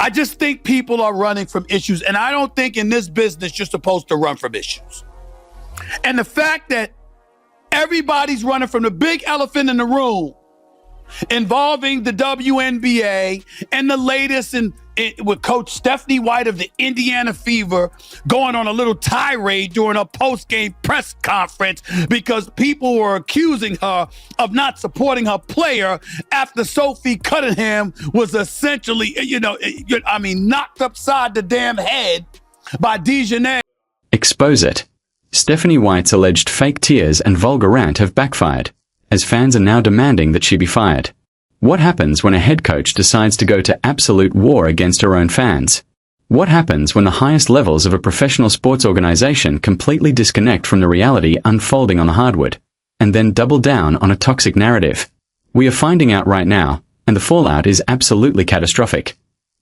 I just think people are running from issues, and I don't think in this business you're supposed to run from issues. And the fact that everybody's running from the big elephant in the room involving the WNBA and the latest with Coach Stephanie White of the Indiana Fever going on a little tirade during a post-game press conference because people were accusing her of not supporting her player after Sophie Cunningham was essentially, knocked upside the damn head by Dejanay. Expose it. Stephanie White's alleged fake tears and vulgar rant have backfired, as fans are now demanding that she be fired. What happens when a head coach decides to go to absolute war against her own fans? What happens when the highest levels of a professional sports organization completely disconnect from the reality unfolding on the hardwood, and then double down on a toxic narrative? We are finding out right now, and the fallout is absolutely catastrophic.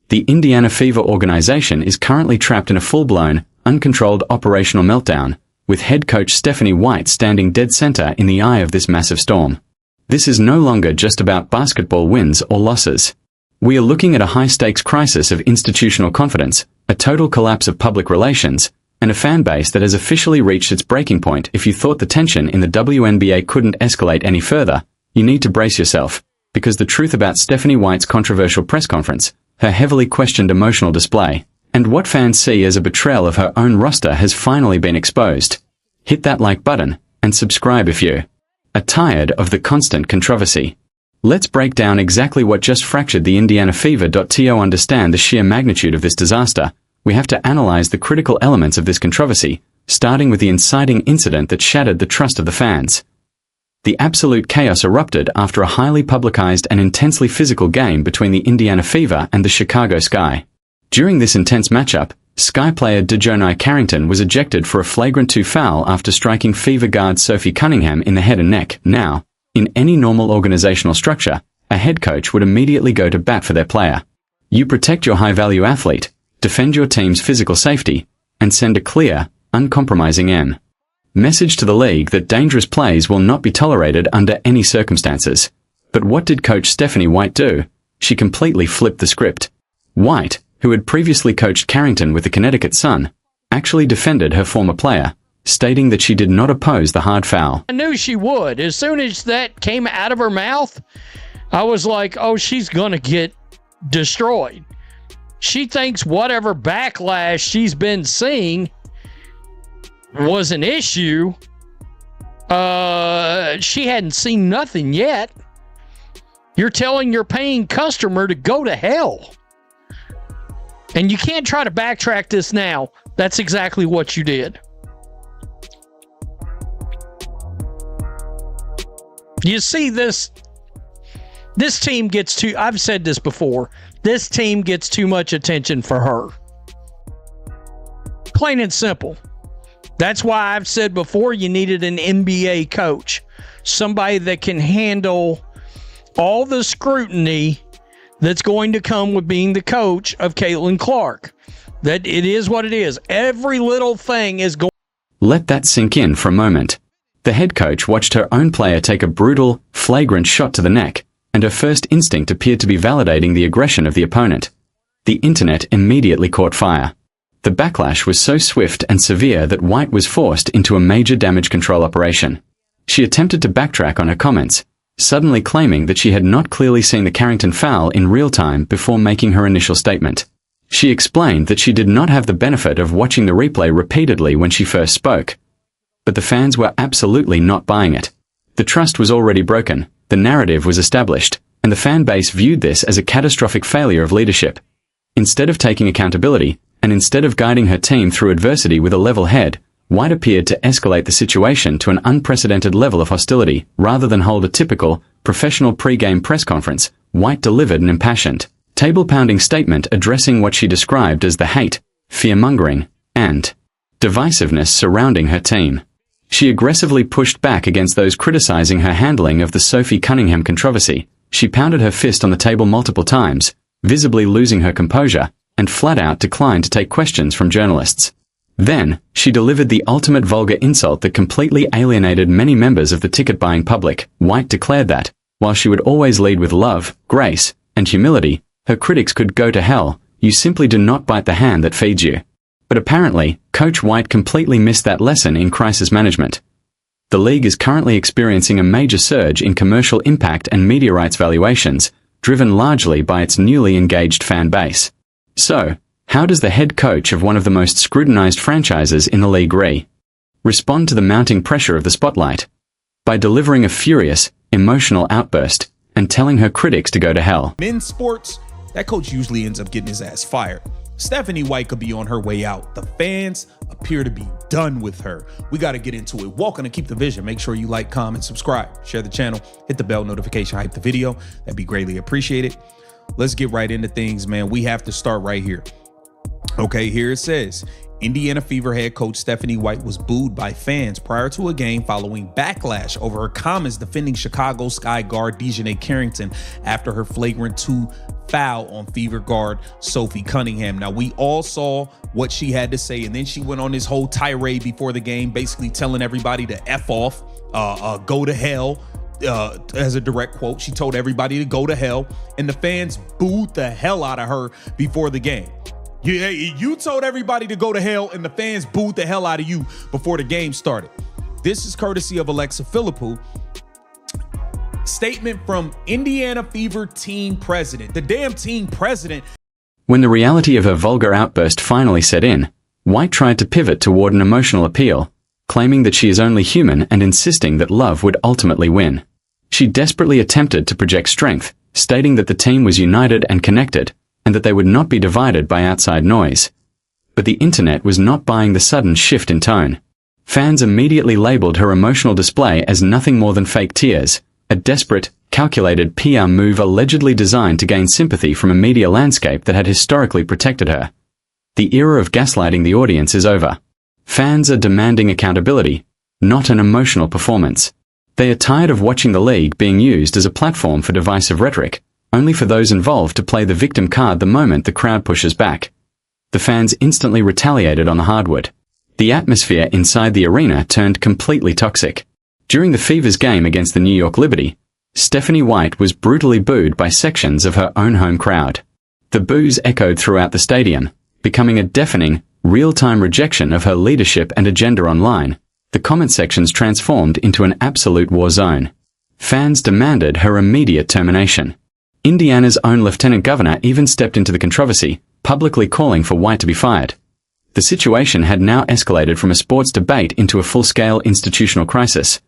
The Indiana Fever organization is currently trapped in a full-blown, uncontrolled operational meltdown, with head coach Stephanie White standing dead center in the eye of this massive storm. This is no longer just about basketball wins or losses. We are looking at a high-stakes crisis of institutional confidence, a total collapse of public relations, and a fan base that has officially reached its breaking point. If you thought the tension in the WNBA couldn't escalate any further, you need to brace yourself, because the truth about Stephanie White's controversial press conference, her heavily questioned emotional display, and what fans see as a betrayal of her own roster has finally been exposed. Hit that like button, and subscribe if you are tired of the constant controversy. Let's break down exactly what just fractured the Indiana Fever. To understand the sheer magnitude of this disaster, we have to analyze the critical elements of this controversy, starting with the inciting incident that shattered the trust of the fans. The absolute chaos erupted after a highly publicized and intensely physical game between the Indiana Fever and the Chicago Sky. During this intense matchup, Sky player Dejanay Carrington was ejected for a flagrant 2 foul after striking Fever guard Sophie Cunningham in the head and neck. Now, in any normal organizational structure, a head coach would immediately go to bat for their player. You protect your high-value athlete, defend your team's physical safety, and send a clear, uncompromising message to the league that dangerous plays will not be tolerated under any circumstances. But what did Coach Stephanie White do? She completely flipped the script. White, who had previously coached Carrington with the Connecticut Sun, actually defended her former player, stating that she did not oppose the hard foul. I knew she would. As soon as that came out of her mouth, I was like, oh, she's going to get destroyed. She thinks whatever backlash she's been seeing was an issue. She hadn't seen nothing yet. You're telling your paying customer to go to hell. And you can't try to backtrack this now. That's exactly what you did. You see, this team gets too, I've said this before, this team gets too much attention for her. Plain and simple. That's why I've said before you needed an NBA coach. Somebody that can handle all the scrutiny that's going to come with being the coach of Caitlin Clark. That it is what it is. Every little thing is going. Let that sink in for a moment. The head coach watched her own player take a brutal, flagrant shot to the neck, and her first instinct appeared to be validating the aggression of the opponent. The internet immediately caught fire. The backlash was so swift and severe that White was forced into a major damage control operation. She attempted to backtrack on her comments, suddenly claiming that she had not clearly seen the Carrington foul in real time before making her initial statement. She explained that she did not have the benefit of watching the replay repeatedly when she first spoke. But the fans were absolutely not buying it. The trust was already broken, the narrative was established, and the fan base viewed this as a catastrophic failure of leadership. Instead of taking accountability, and instead of guiding her team through adversity with a level head, White appeared to escalate the situation to an unprecedented level of hostility. Rather than hold a typical, professional pre-game press conference, White delivered an impassioned, table-pounding statement addressing what she described as the hate, fear-mongering, and divisiveness surrounding her team. She aggressively pushed back against those criticizing her handling of the Sophie Cunningham controversy. She pounded her fist on the table multiple times, visibly losing her composure, and flat-out declined to take questions from journalists. Then, she delivered the ultimate vulgar insult that completely alienated many members of the ticket-buying public. White declared that, while she would always lead with love, grace, and humility, her critics could go to hell, You simply do not bite the hand that feeds you. But apparently, Coach White completely missed that lesson in crisis management. The league is currently experiencing a major surge in commercial impact and media rights valuations, driven largely by its newly engaged fan base. So, how does the head coach of one of the most scrutinized franchises in the league respond to the mounting pressure of the spotlight? By delivering a furious, emotional outburst and telling her critics to go to hell. Men's sports, that coach usually ends up getting his ass fired. Stephanie White could be on her way out. The fans appear to be done with her. We got to get into it. Welcome to Keep the Vision. Make sure you like, comment, subscribe, share the channel, hit the bell notification, hype the video. That'd be greatly appreciated. Let's get right into things, man. We have to start right here. Okay, here it says, Indiana Fever head coach Stephanie White was booed by fans prior to a game following backlash over her comments defending Chicago Sky guard Dejanay Carrington after her flagrant 2 foul on Fever guard Sophie Cunningham. Now, we all saw what she had to say, and then she went on this whole tirade before the game, basically telling everybody to F off, go to hell. As a direct quote, she told everybody to go to hell, and the fans booed the hell out of her before the game. You told everybody to go to hell, and the fans booed the hell out of you before the game started. This is courtesy of Alexa Philippou. Statement from Indiana Fever team president. The damn team president. When the reality of her vulgar outburst finally set in, White tried to pivot toward an emotional appeal, claiming that she is only human and insisting that love would ultimately win. She desperately attempted to project strength, stating that the team was united and connected, and that they would not be divided by outside noise. But the internet was not buying the sudden shift in tone. Fans immediately labeled her emotional display as nothing more than fake tears, a desperate, calculated PR move allegedly designed to gain sympathy from a media landscape that had historically protected her. The era of gaslighting the audience is over. Fans are demanding accountability, not an emotional performance. They are tired of watching the league being used as a platform for divisive rhetoric, only for those involved to play the victim card the moment the crowd pushes back. The fans instantly retaliated on the hardwood. The atmosphere inside the arena turned completely toxic. During the Fever's game against the New York Liberty, Stephanie White was brutally booed by sections of her own home crowd. The boos echoed throughout the stadium, becoming a deafening, real-time rejection of her leadership and agenda online. The comment sections transformed into an absolute war zone. Fans demanded her immediate termination. Indiana's own lieutenant governor even stepped into the controversy, publicly calling for White to be fired. The situation had now escalated from a sports debate into a full-scale institutional crisis.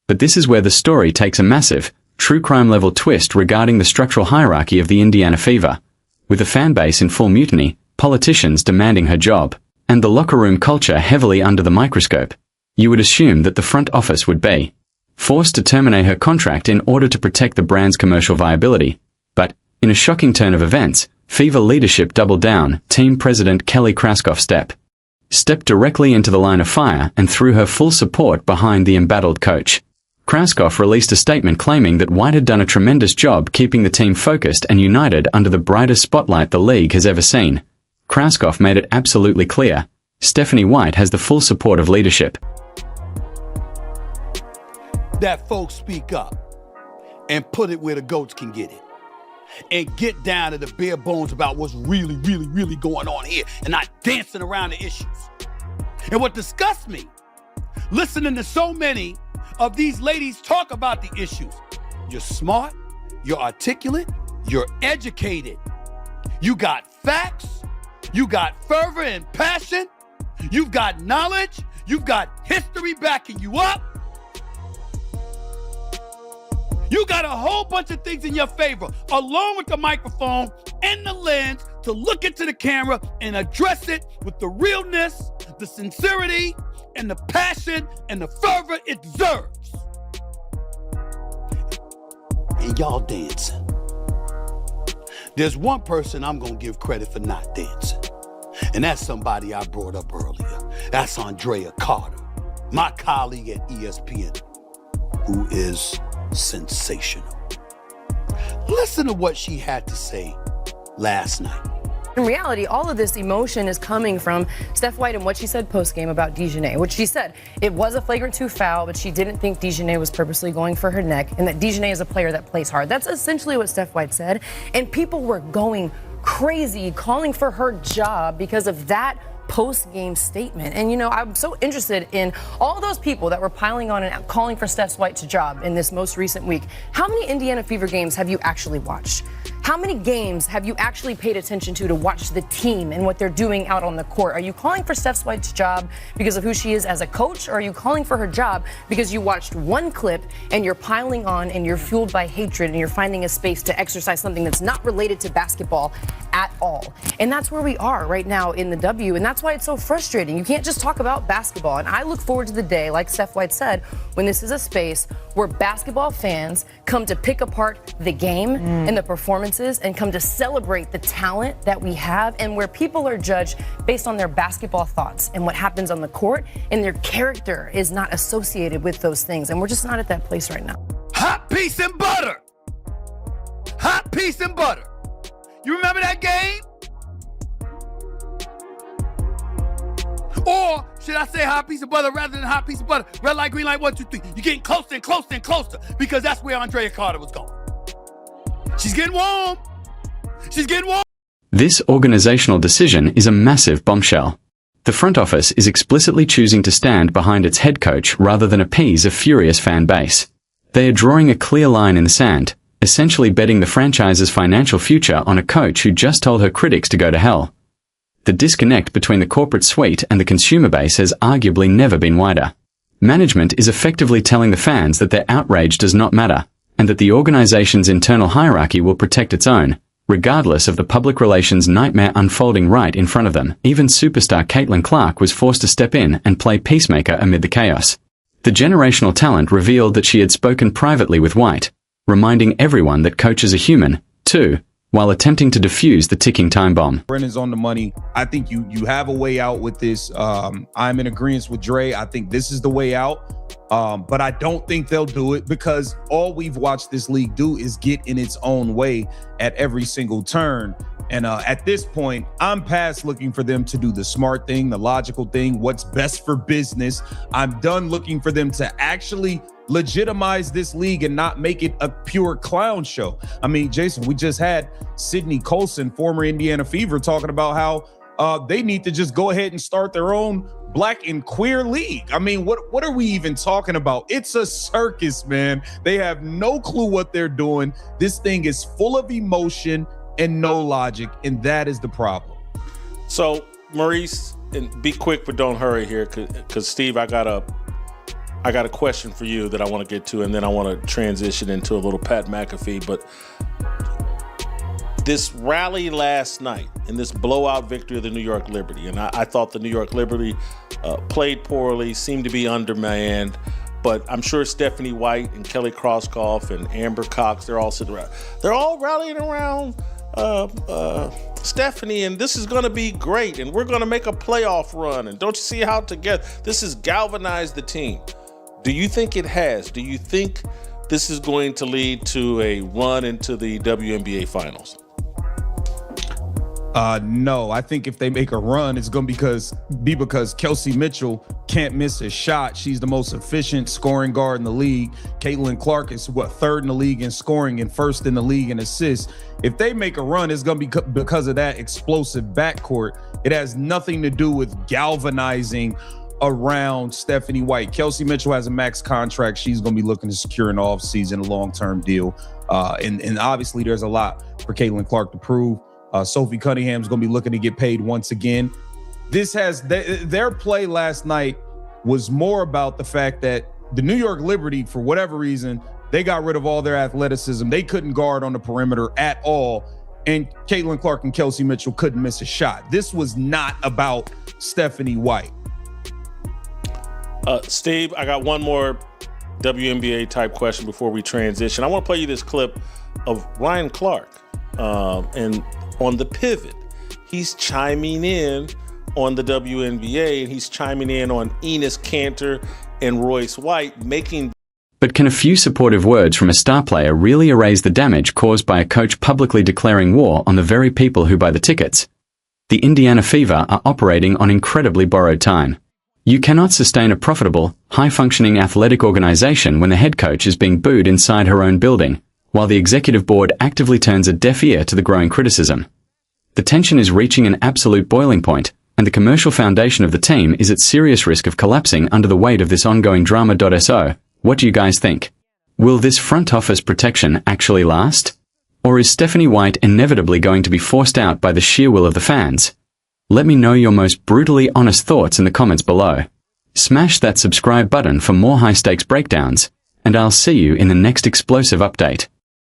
But this is where the story takes a massive, true crime-level twist regarding the structural hierarchy of the Indiana Fever. With a fan base in full mutiny, politicians demanding her job, and the locker room culture heavily under the microscope, you would assume that the front office would be forced to terminate her contract in order to protect the brand's commercial viability. But, in a shocking turn of events, Fever leadership doubled down. Team president Kelly Kraskoff stepped directly into the line of fire and threw her full support behind the embattled coach. Kraskoff released a statement claiming that White had done a tremendous job keeping the team focused and united under the brightest spotlight the league has ever seen. Kraskoff made it absolutely clear, Stephanie White has the full support of leadership. That folks speak up and put it where the goats can get it. And get down to the bare bones about what's really going on here and not dancing around the issues. And what disgusts me, listening to so many of these ladies talk about the issues. You're smart, you're articulate, you're educated. You got facts, you got fervor and passion, you've got knowledge, you've got history backing you up. You got a whole bunch of things in your favor, along with the microphone and the lens to look into the camera and address it with the realness, the sincerity, and the passion and the fervor it deserves. And y'all dancing. There's one person I'm gonna give credit for not dancing. And that's somebody I brought up earlier. That's Andrea Carter, my colleague at ESPN, who is sensational. Listen to what she had to say last night. In reality, all of this emotion is coming from Steph White and what she said post-game about Dejanay, which she said it was a flagrant 2 foul, but she didn't think Dejanay was purposely going for her neck and that Dejanay is a player that plays hard. That's essentially what Steph White said, and people were going crazy calling for her job because of that post-game statement. And, you know, I'm so interested in all those people that were piling on and calling for Steph White's job in this most recent week. How many Indiana Fever games have you actually watched? How many games have you actually paid attention to watch the team and what they're doing out on the court? Are you calling for Steph White's job because of who she is as a coach, or are you calling for her job because you watched one clip and you're piling on and you're fueled by hatred and you're finding a space to exercise something that's not related to basketball at all? And that's where we are right now in the W, and that's why it's so frustrating. You can't just talk about basketball. And I look forward to the day, like Steph White said, when this is a space where basketball fans come to pick apart the game and the performances and come to celebrate the talent that we have, and where people are judged based on their basketball thoughts and what happens on the court, and their character is not associated with those things. And we're just not at that place right now. Hot piece and butter. Hot piece and butter. You remember that game? Or should I say hot piece of butter rather than hot piece of butter? Red light, green light, 1, 2, 3. You're getting closer and closer and closer, because that's where Andrea Carter was going. She's getting warm. She's getting warm. This organizational decision is a massive bombshell. The front office is explicitly choosing to stand behind its head coach rather than appease a furious fan base. They are drawing a clear line in the sand, essentially betting the franchise's financial future on a coach who just told her critics to go to hell. The disconnect between the corporate suite and the consumer base has arguably never been wider. Management is effectively telling the fans that their outrage does not matter, and that the organization's internal hierarchy will protect its own, regardless of the public relations nightmare unfolding right in front of them. Even superstar Caitlin Clark was forced to step in and play peacemaker amid the chaos. The generational talent revealed that she had spoken privately with White, reminding everyone that coaches are human, too, while attempting to defuse the ticking time bomb. Brennan's on the money. I think you have a way out with this. I'm in agreement with Dre. I think this is the way out. But I don't think they'll do it, because all we've watched this league do is get in its own way at every single turn. And at this point, I'm past looking for them to do the smart thing, the logical thing, what's best for business. I'm done looking for them to actually legitimize this league and not make it a pure clown show. I mean, Jason, we just had Sidney Colson, former Indiana Fever, talking about how they need to just go ahead and start their own Black and queer league. I mean, what are we even talking about? It's a circus, man. They have no clue what they're doing. This thing is full of emotion and no logic, and that is the problem. So, Maurice, and be quick but don't hurry here, because Steve, I got a question for you that I want to get to, and then I want to transition into a little Pat McAfee. But this rally last night and this blowout victory of the New York Liberty, and I thought the New York Liberty played poorly, seemed to be undermanned, but I'm sure Stephanie White and Kelly Krauskopf and Amber Cox, they're all sitting around. They're all rallying around Stephanie, and this is going to be great, and we're going to make a playoff run, and don't you see how together this has galvanized the team? Do you think it has? Do you think this is going to lead to a run into the WNBA finals? No, I think if they make a run, it's going to be because Kelsey Mitchell can't miss a shot. She's the most efficient scoring guard in the league. Caitlin Clark is third in the league in scoring and first in the league in assists. If they make a run, it's going to be because of that explosive backcourt. It has nothing to do with galvanizing around Stephanie White. Kelsey Mitchell has a max contract. She's going to be looking to secure an offseason, a long-term deal. And obviously there's a lot for Caitlin Clark to prove. Sophie Cunningham's going to be looking to get paid once again. Their play last night was more about the fact that the New York Liberty, for whatever reason, they got rid of all their athleticism. They couldn't guard on the perimeter at all. And Caitlin Clark and Kelsey Mitchell couldn't miss a shot. This was not about Stephanie White. Steve, I got one more WNBA type question before we transition. I want to play you this clip of Ryan Clark. And on the pivot, he's chiming in on the WNBA, and he's chiming in on Enes Kanter and Royce White, making. But can a few supportive words from a star player really erase the damage caused by a coach publicly declaring war on the very people who buy the tickets? The Indiana Fever are operating on incredibly borrowed time. You cannot sustain a profitable, high-functioning athletic organization when the head coach is being booed inside her own building, while the executive board actively turns a deaf ear to the growing criticism. The tension is reaching an absolute boiling point, and the commercial foundation of the team is at serious risk of collapsing under the weight of this ongoing drama. So, what do you guys think? Will this front office protection actually last? Or is Stephanie White inevitably going to be forced out by the sheer will of the fans? Let me know your most brutally honest thoughts in the comments below. Smash that subscribe button for more high-stakes breakdowns, and I'll see you in the next explosive update.